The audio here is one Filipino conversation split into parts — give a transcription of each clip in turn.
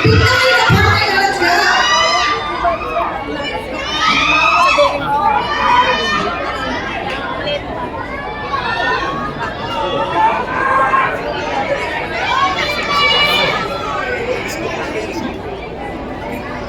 Pick na kayo na partner. Let's go.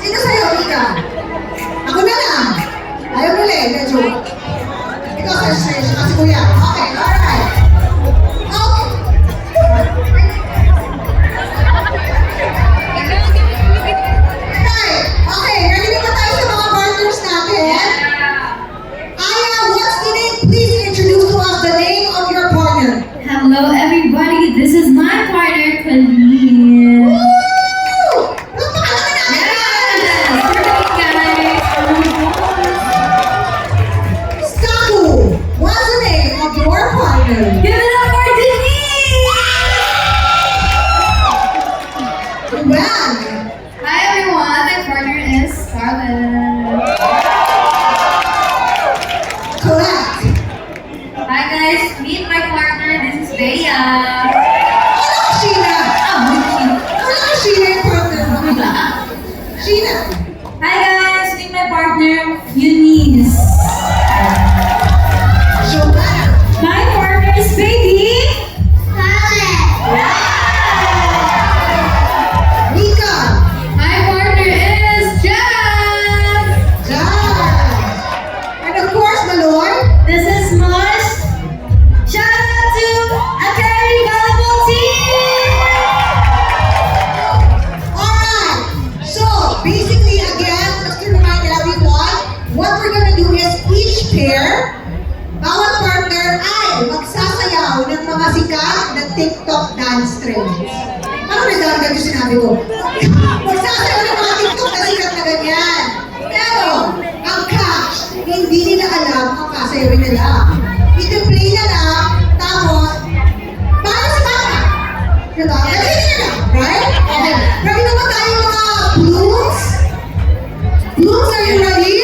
Sino sa'yo, Mika? Ako na lang. Ayaw mo lang, medyo. Ikaw sa'yo, siya kasi kuya. Okay, alright. Okay, ready na ba tayo sa mga partners natin? Aya, what's the name? Please introduce to us the name of your partner. Hello everybody, this is my partner, Colleen. Woo! Anong pangalan ka namin? Yes! Staku, what's the name of your partner? Give it up for Denise! Well, Hi everyone, my partner is Scarlett. correct. Hi guys, meet my partner, this is Bea. Ano ka, Sheena? Wala ka, Sheena yung partner mo. Sheena. Hi guys, meet my partner, Eunice. Giovanna. My partner is Baby. Mika. My partner is Jeff. Jan. And of course, Maloy. This is Mosh. Shout out to a very valuable team. Alright. So, basically, again, just to remind everyone, what we're gonna do is each pair, bawat partner ay magsasayaw ng mga sikat na TikTok dance trends. Ano na daw yung sinabi ko? Magsasayaw ng mga TikTok na sikat na ganyan. Pero, ang catch, hindi nila alam ang kasayawin nila. I-play na lang, tapos, paano sa tama? Diba? Kasi nila, right? Okay. Ready na ba tayo mga blues? Blues, are you ready?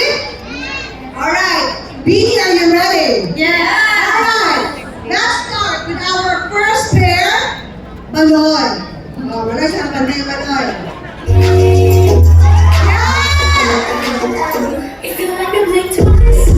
Alright. Beanie, are you ready? Yeah. Alright. Let's start with our first pair, Maloy. Oh, wala siyang pantay Maloy. I feel like I'm late twice.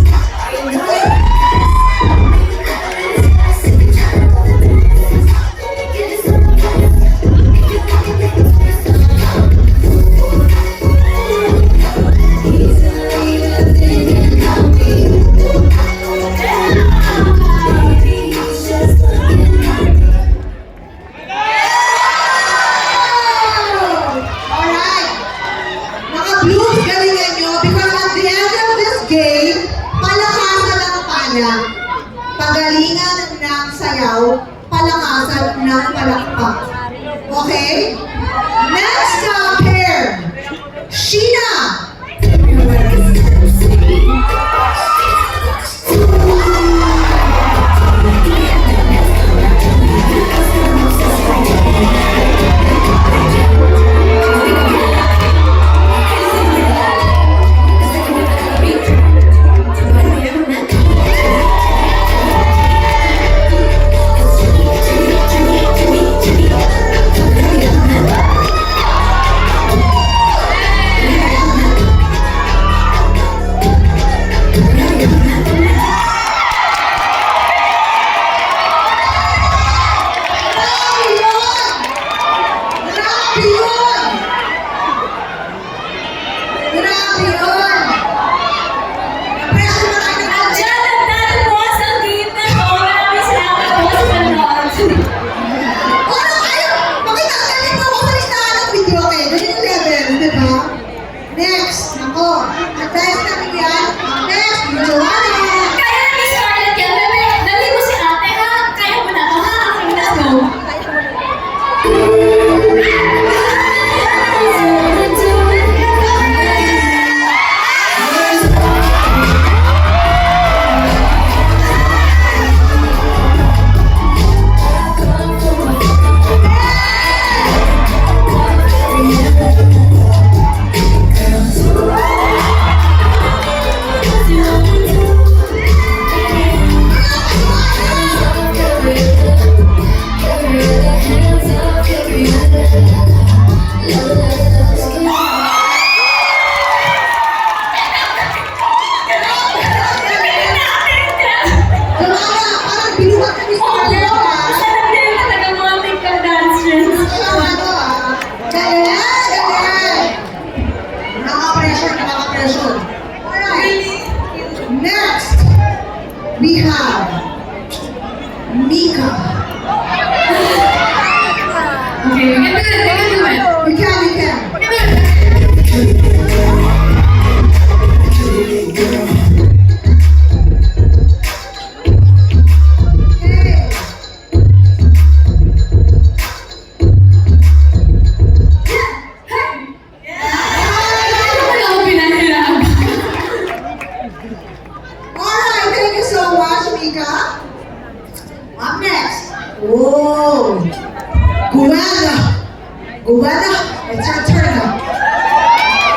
It's your turn now.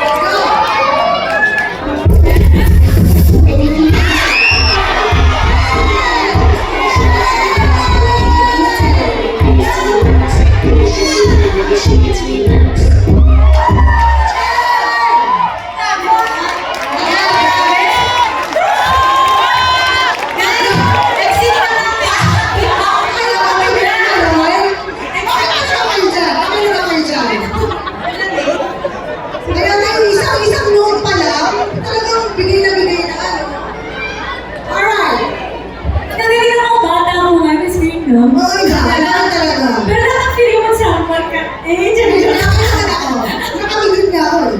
Let's go. Isang note pa lang, talagang bigay na ano. Alright. Nagiging ako bata ako nga sa screen, no? Oo, talaga. Pero nakapili mo sa akin ka. Nakakabigil na ako eh.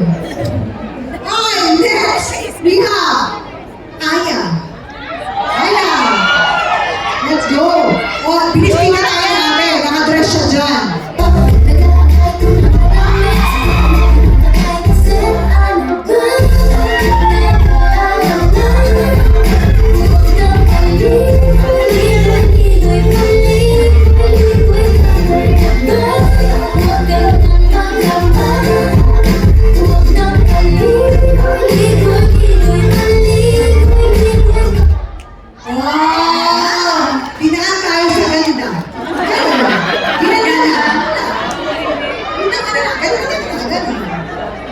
Okay, next. We have Aya. Aya. Let's go. Oh, bilis na tayo natin. Nakadress siya dyan. Wow! Dinaan tayo sa ganda.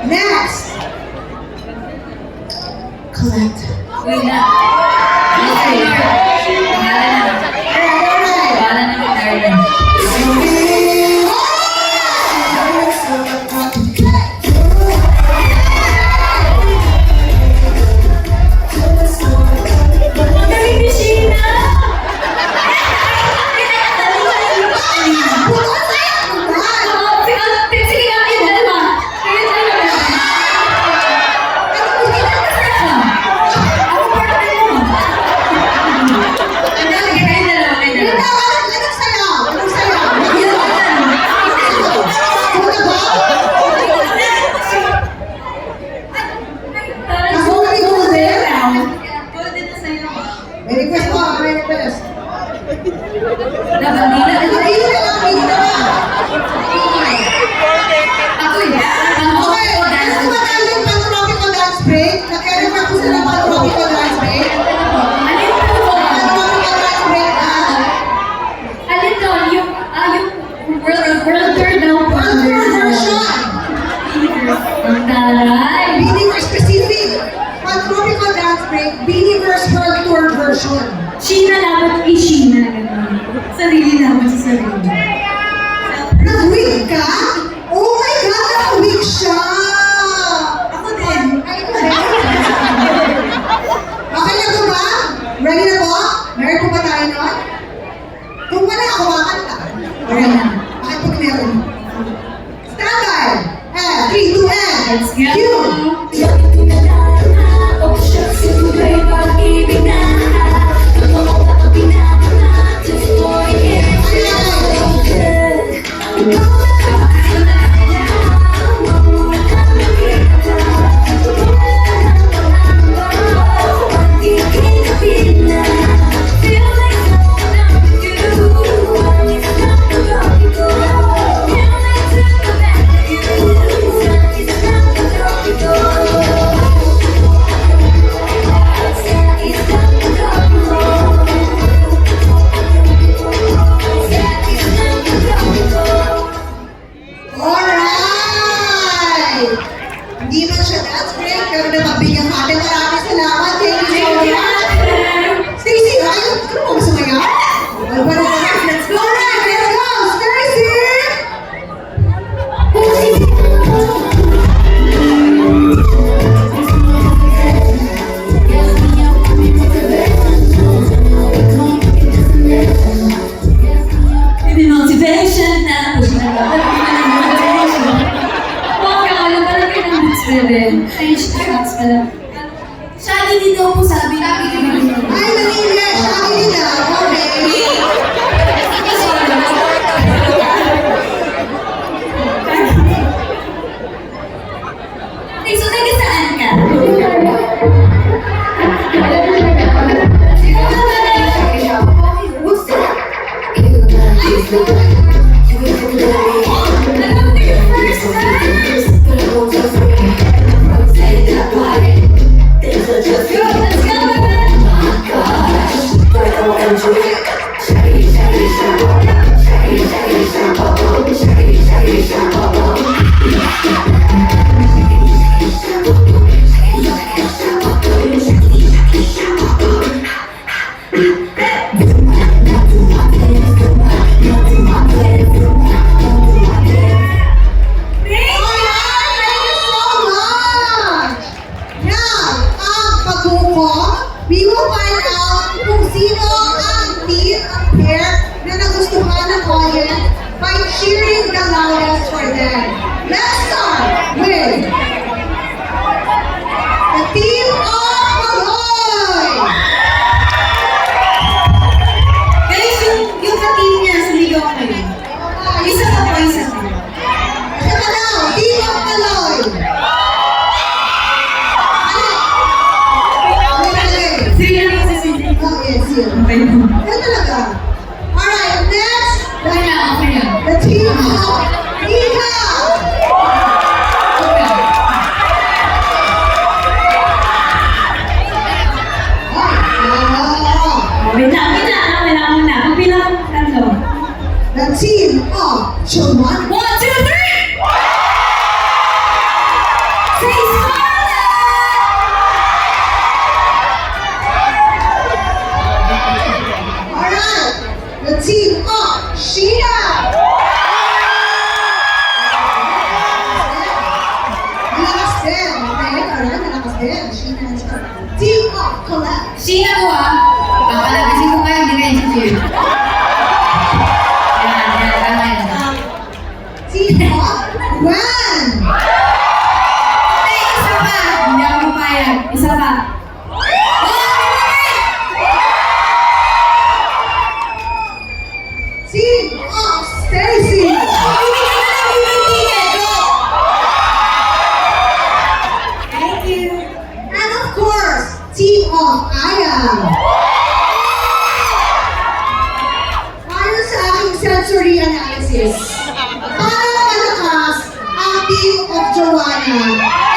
Next! Colette. Wait na. Okay. Alright. Wala na yung Darren. Magaling ni Sheena! Sige nga, yun na naman. Kaya tayo na. Ako part na mo. Ano, sige, kayo na lang, kayo na lang. Anong sayaw? Yun na lang. Ano ba? Ako na rin golden. Golden na sa'yo. May request po, may request. Nabandila. Hindi na lang. Ako yun. Okay, gusto ba tayo yung pang-tropical dance break? Nag-error ako sa ng pang-tropical dance break. Alin to? Pang-tropical dance break na. Alin to? Yung world tour daw. World Tour version. Ang taray. Biniverse specific. Pang-tropical dance break, Biniverse World Tour version. Sheena lang. Sheena. Ganun. Sarili naman sa sarili. Nag-wig ka? Oh my God, nag-wig siya! Ako din. Ay, okay na po ba? Ready na po? Meron po ba tayo nun? Kung wala, ako makakanta. Okay na. Bakit po meron? Standard! 3, 2, and Let's go. Cue! Alright! Hindi man siya dance break, pero napagbigyan ka atin. Maraming salamat. Thank you so much. Stacy, ayun, ano mo gusto maya? Let's go! Alright, let's go! Stacy! Hindi motivation na. Push na lang. Motivation. Huwag ka alam pala kayo ng boots rin. Change the shots pala. Siya hindi daw po sabi na pinag-ibig. Ay, nag-English! Akin din ah. Okay. Okay, so taga saan ka? Alam mo yung first time? Hindi, isa pa. Hindi ako papayag. Isa pa. Team of Stacy! Bibigyan na lang yung ticket. Go! Thank you. And of course, Team of Aya! Ayon sa aking sensory analysis, para malakas ang Team of Joanna